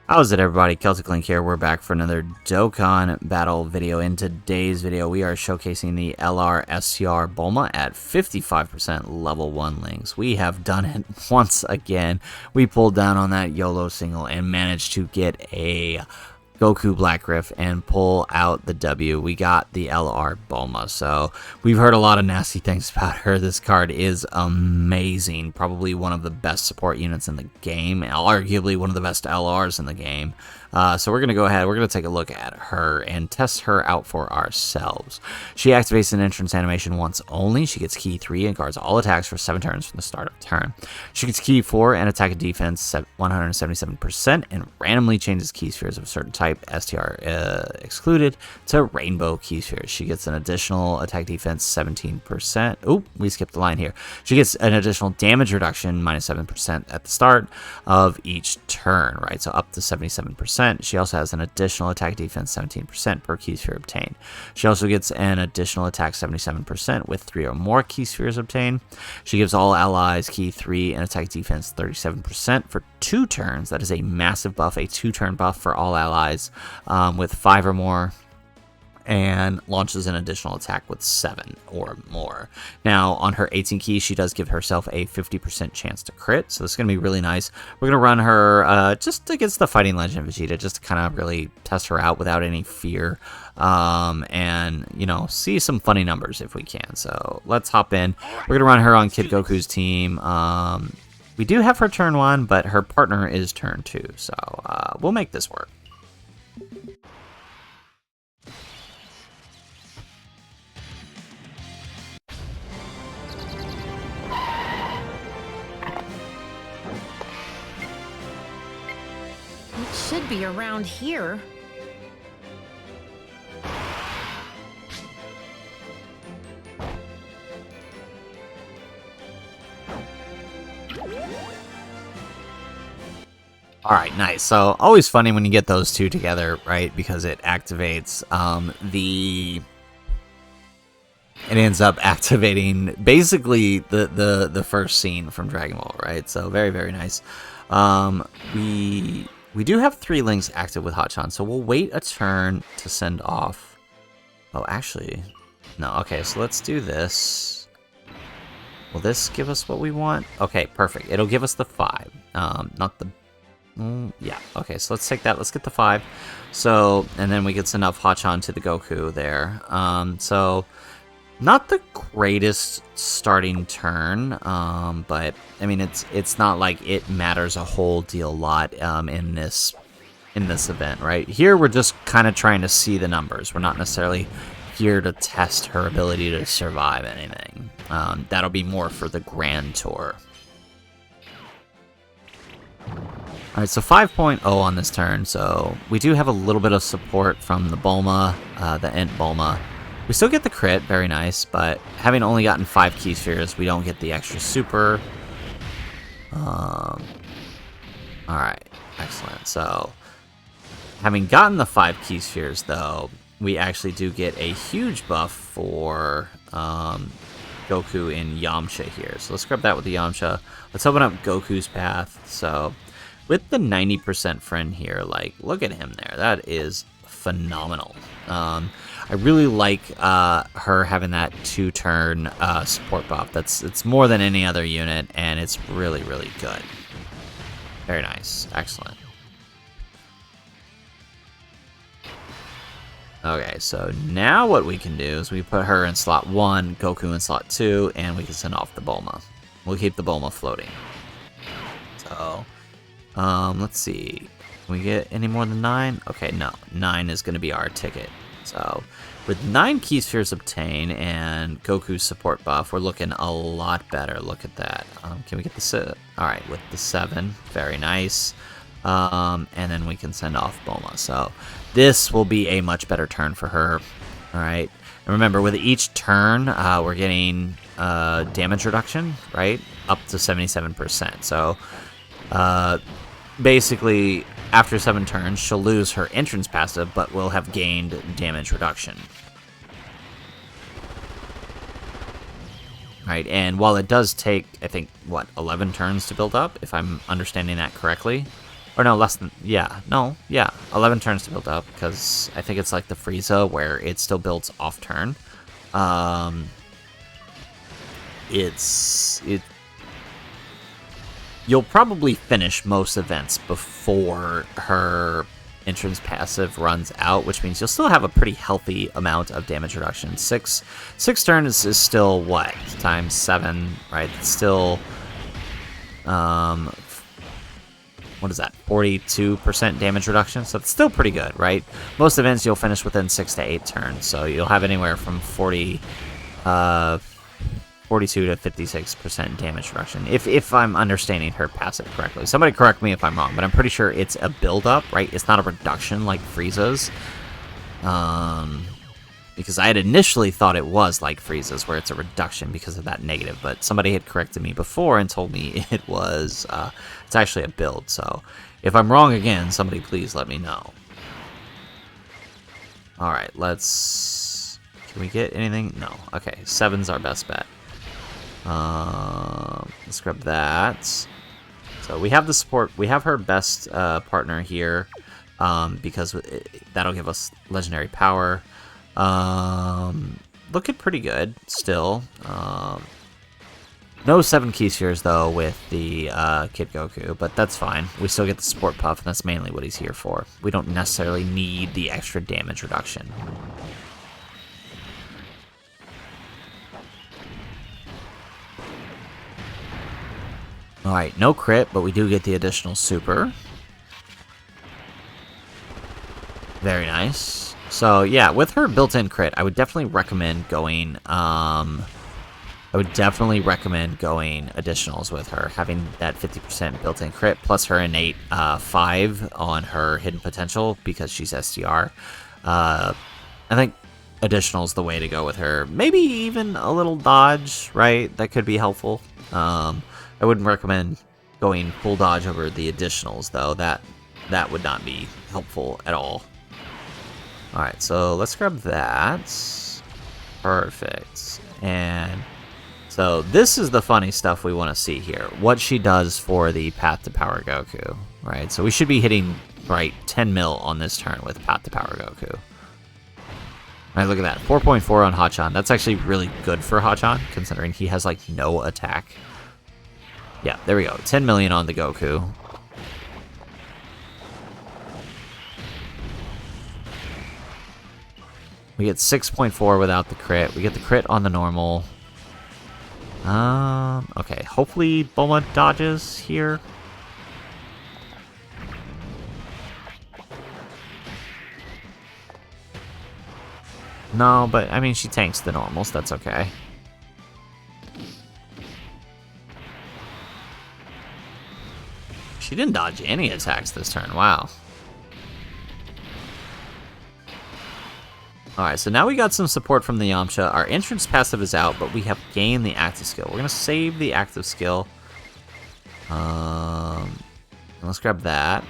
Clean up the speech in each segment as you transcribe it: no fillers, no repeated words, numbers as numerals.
How's it, everybody? Celtic Link here. We're back for another Dokkan battle video. In today's video, we are showcasing the LR STR BULMA at 55% level 1 links. We have done it once again. We pulled down on that YOLO single and managed to get a Goku Black Riff and pull out the W. We got the LR BULMA. So we've heard a lot of nasty things about her. This card is amazing. Probably one of the best support units in the game. Arguably one of the best LRs in the game. So we're going to go ahead. We're going to take a look at her and test her out for ourselves. She activates an entrance animation once only. She gets key 3 and guards all attacks for 7 turns from the start of turn. She gets key 4 and attack and defense 177% and randomly changes key spheres of a certain type, STR excluded, to rainbow key spheres. She gets an additional attack defense 17%. Oh, we skipped the line here. She gets an additional damage reduction minus 7% at the start of each turn, right? So up to 77%. She also has an additional attack defense 17% per key sphere obtained. She also gets an additional attack 77% with 3 or more key spheres obtained. She gives all allies key 3 and attack defense 37% for 2 turns. That is a massive buff, a 2-turn buff for all allies with 5 or more, and launches an additional attack with 7 or more. Now, on her 18 key, she does give herself a 50% chance to crit, so this is going to be really nice. We're going to run her just against the Fighting Legend Vegeta, just to kind of really test her out without any fear, and, you know, see some funny numbers if we can. So let's hop in. We're going to run her on Kid Goku's team. We do have her turn 1, but her partner is turn 2, so we'll make this work. It should be around here. Alright, nice. So, always funny when you get those two together, right? Because it activates it ends up activating basically the first scene from Dragon Ball, right? So, very, very nice. We do have 3 links active with Hachan, so we'll wait a turn to send off. Oh, actually, no. Okay, so let's do this. Will this give us what we want? Okay, perfect. It'll give us the 5, not the... yeah, okay, so let's take that. Let's get the 5. So, and then we can send off Hachan to the Goku there. So, not the greatest starting turn, but I mean it's not like it matters a whole deal lot in this event, right? Here we're just kind of trying to see the numbers. We're not necessarily here to test her ability to survive anything. That'll be more for the Grand Tour. Alright, so 5.0 on this turn, so we do have a little bit of support from the Bulma, the Ent Bulma. We still get the crit, very nice, but having only gotten 5 key spheres, we don't get the extra super. Alright, excellent. So, having gotten the 5 key spheres, though, we actually do get a huge buff for Goku in Yamcha here. So let's grab that with the Yamcha. Let's open up Goku's path. So, with the 90% friend here, like, look at him there. That is phenomenal. I really like her having that 2-turn support buff. It's more than any other unit, and it's really, really good. Very nice. Excellent. Okay, so now what we can do is we put her in slot 1, Goku in slot 2, and we can send off the Bulma. We'll keep the Bulma floating. So, let's see. Can we get any more than 9? Okay, no. 9 is going to be our ticket. So, with 9 key spheres obtained and Goku's support buff, we're looking a lot better. Look at that. Can we get the... Alright, with the 7. Very nice. And then we can send off Bulma. So, this will be a much better turn for her. Alright. And remember, with each turn, we're getting damage reduction, right? Up to 77%. So, basically, after 7 turns, she'll lose her entrance passive, but will have gained damage reduction. Right, and while it does take, I think, what, 11 turns to build up, if I'm understanding that correctly? Or no, less than, yeah, no, yeah, 11 turns to build up, because I think it's like the Frieza, where it still builds off turn. You'll probably finish most events before her entrance passive runs out, which means you'll still have a pretty healthy amount of damage reduction. Six turns is still what? Times 7, right? It's still, what is that? 42% damage reduction. So it's still pretty good, right? Most events you'll finish within 6 to 8 turns, so you'll have anywhere from 42 to 56% damage reduction, if I'm understanding her passive correctly. Somebody correct me if I'm wrong, but I'm pretty sure it's a build-up, right? It's not a reduction like Frieza's. Because I had initially thought it was like Frieza's, where it's a reduction because of that negative, but somebody had corrected me before and told me it was, it's actually a build, so if I'm wrong again, somebody please let me know. Alright, can we get anything? No. Okay, 7's our best bet. Let's grab that. So we have the support. We have her best partner here, because that'll give us legendary power. Looking pretty good still. No 7 key spheres though with the Kid Goku, but that's fine. We still get the support puff, and that's mainly what he's here for. We don't necessarily need the extra damage reduction. Alright, no crit, but we do get the additional super. Very nice. So, yeah, with her built-in crit, I would definitely recommend going, additionals with her, having that 50% built-in crit, plus her innate 5 on her hidden potential, because she's STR. I think additional's the way to go with her. Maybe even a little dodge, right? That could be helpful. I wouldn't recommend going full dodge over the additionals, though. That would not be helpful at all. Alright, so let's grab that. Perfect. And so this is the funny stuff we want to see here. What she does for the Path to Power Goku, right? So we should be hitting, right, 10 mil on this turn with Path to Power Goku. Alright, look at that. 4.4 on Hachan. That's actually really good for Hachan, considering he has, like, no attack. Yeah, there we go. 10 million on the Goku. We get 6.4 without the crit. We get the crit on the normal. Okay. Hopefully Bulma dodges here. No, but I mean, she tanks the normals. That's okay. She didn't dodge any attacks this turn. Wow. Alright, so now we got some support from the Yamcha. Our entrance passive is out, but we have gained the active skill. We're going to save the active skill. Let's grab that.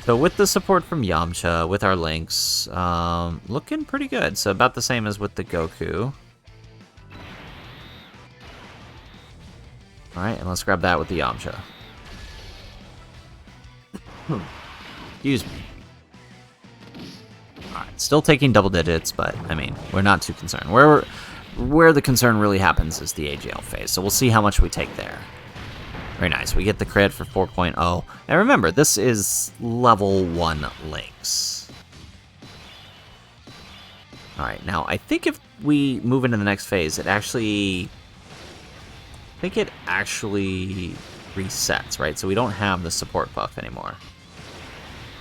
So with the support from Yamcha, with our links, looking pretty good. So about the same as with the Goku. Alright, and let's grab that with the Yamcha. Excuse me. Alright, still taking double digits, but, I mean, we're not too concerned. Where the concern really happens is the AGL phase, so we'll see how much we take there. Very nice. We get the crit for 4.0. And remember, this is level 1 links. Alright, now, I think if we move into the next phase, it actually... I think it actually resets, right? So we don't have the support buff anymore.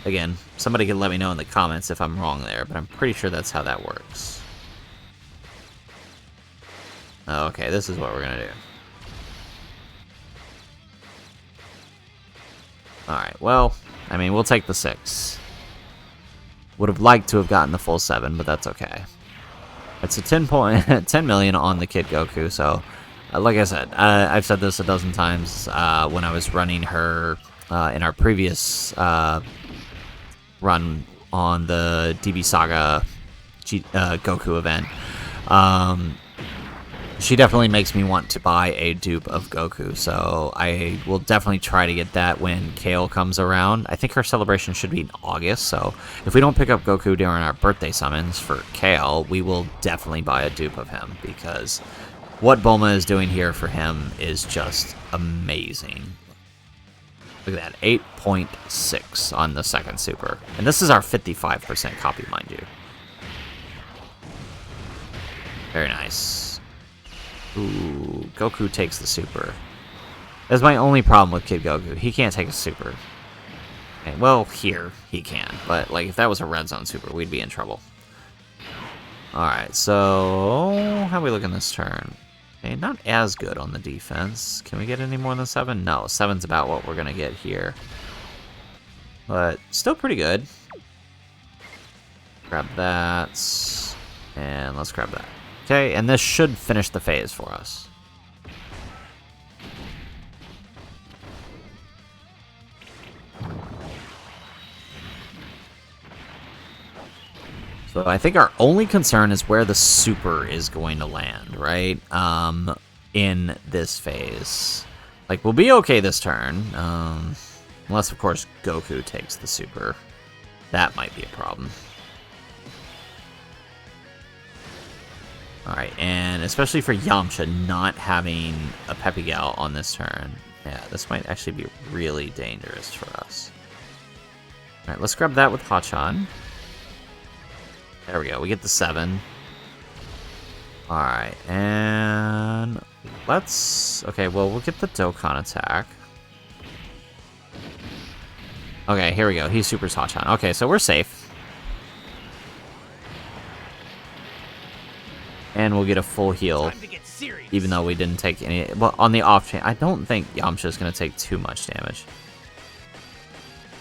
Again, somebody can let me know in the comments if I'm wrong there, but I'm pretty sure that's how that works. Okay, this is what we're gonna do. Alright, well, I mean, we'll take the 6. Would have liked to have gotten the full 7, but that's okay. It's a 10 million on the Kid Goku, so, like I said, I've said this a dozen times when I was running her in our previous run on the DB Saga Goku event. she definitely makes me want to buy a dupe of Goku, so I will definitely try to get that when Kale comes around. I think her celebration should be in August, so if we don't pick up Goku during our birthday summons for Kale, we will definitely buy a dupe of him, because what Bulma is doing here for him is just amazing. Look at that, 8.6 on the second super. And this is our 55% copy, mind you. Very nice. Ooh, Goku takes the super. That's my only problem with Kid Goku. He can't take a super. Okay, well, here, he can. But, like, if that was a red zone super, we'd be in trouble. Alright, so how are we looking this turn? Okay, not as good on the defense. Can we get any more than 7? No, 7's about what we're going to get here. But still pretty good. Grab that. And let's grab that. Okay, and this should finish the phase for us. So I think our only concern is where the super is going to land, right? In this phase. Like, we'll be okay this turn. Unless, of course, Goku takes the super. That might be a problem. Alright, and especially for Yamcha not having a Peppy Gal on this turn. Yeah, this might actually be really dangerous for us. Alright, let's grab that with Hachan. There we go, we get the 7. Alright, and let's... Okay, well, we'll get the Dokkan attack. Okay, here we go, he supers Hachan. Okay, so we're safe. And we'll get a full heal, even though we didn't take any... Well, on the off chance, I don't think Yamcha is going to take too much damage.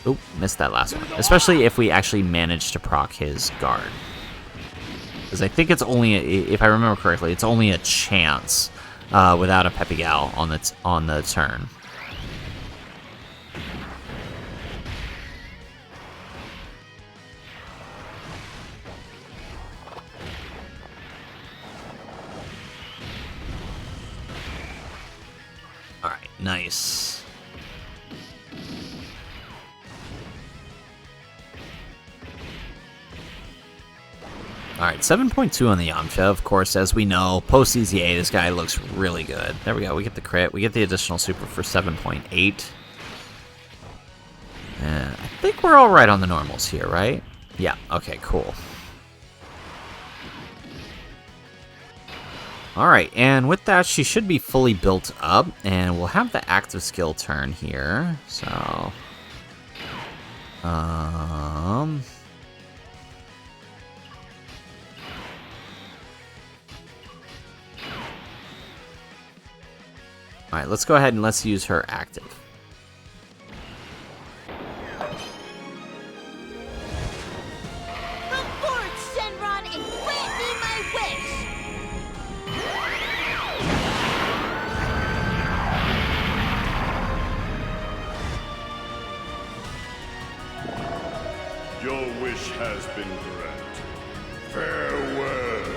Oop, missed that last one. Especially if we actually manage to proc his guard. Because I think it's only, if I remember correctly, it's only a chance without a Peppy Gal on the turn. Alright, nice. Alright, 7.2 on the Yamcha. Of course, as we know, post EZA, this guy looks really good. There we go, we get the crit. We get the additional super for 7.8. And I think we're alright on the normals here, right? Yeah, okay, cool. Alright, and with that, she should be fully built up, and we'll have the active skill turn here, so... Alright, let's go ahead and let's use her active. Come forward, Shenron, and grant me my wish! Your wish has been granted. Farewell.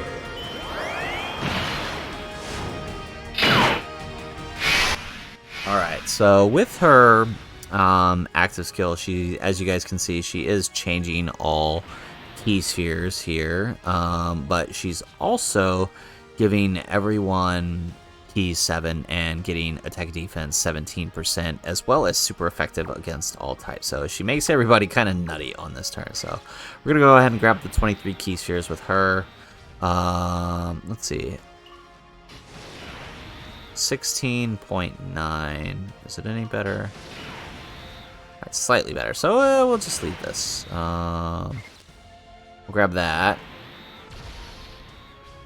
Alright, so with her active skill, she, as you guys can see, she is changing all key spheres here, but she's also giving everyone keys 7 and getting attack defense 17%, as well as super effective against all types. So she makes everybody kind of nutty on this turn. So we're going to go ahead and grab the 23 key spheres with her. Let's see. 16.9. Is it any better? Right, slightly better. So we'll just leave this. We'll grab that.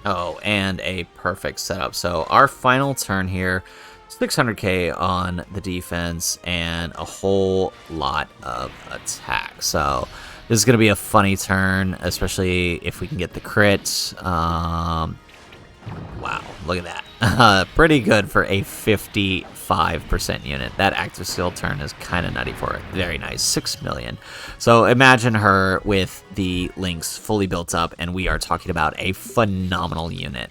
Oh, and a perfect setup. So our final turn here, 600k on the defense and a whole lot of attack. So this is going to be a funny turn, especially if we can get the crit. Wow, look at that. Pretty good for a 55% unit. That active skill turn is kind of nutty for it. Very nice, 6 million. So imagine her with the links fully built up, and we are talking about a phenomenal unit.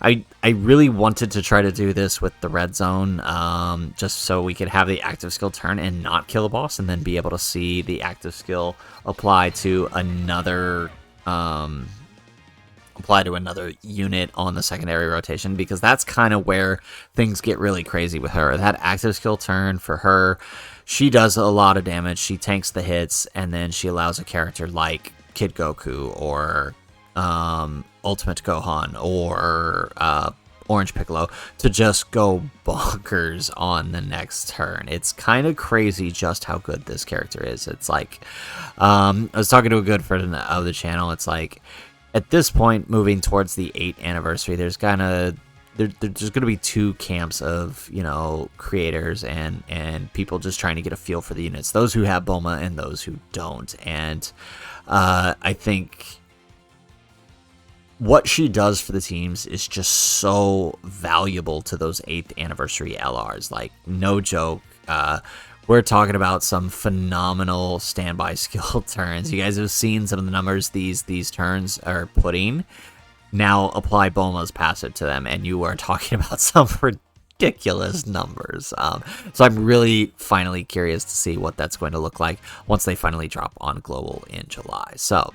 I really wanted to try to do this with the red zone, just so we could have the active skill turn and not kill a boss, and then be able to see the active skill apply to another unit on the secondary rotation, because that's kind of where things get really crazy with her. That active skill turn for her, she does a lot of damage, she tanks the hits, and then she allows a character like Kid Goku or Ultimate Gohan or Orange Piccolo to just go bonkers on the next turn. It's kind of crazy just how good this character is. It's like, I was talking to a good friend of the channel, it's like, at this point, moving towards the 8th anniversary, there's gonna be two camps of, you know, creators and people just trying to get a feel for the units. Those who have Bulma and those who don't. And I think what she does for the teams is just so valuable to those 8th anniversary LRs. Like, no joke. We're talking about some phenomenal standby skill turns. You guys have seen some of the numbers these turns are putting. Now apply Bulma's passive to them, and you are talking about some ridiculous numbers. So I'm really finally curious to see what that's going to look like once they finally drop on Global in July. So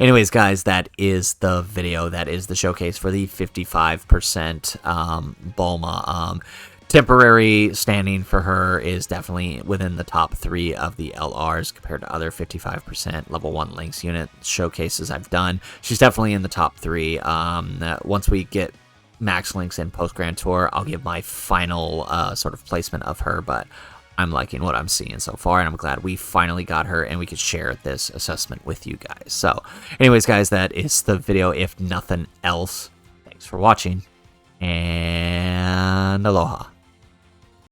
anyways, guys, that is the video. That is the showcase for the 55% Bulma. Temporary standing for her is definitely within the top 3 of the LRs compared to other 55% level 1 Lynx unit showcases I've done. She's definitely in the top 3. Once we get Max Lynx in post Grand Tour, I'll give my final sort of placement of her, but I'm liking what I'm seeing so far, and I'm glad we finally got her and we could share this assessment with you guys. So anyways, guys, that is the video. If nothing else, thanks for watching, and aloha.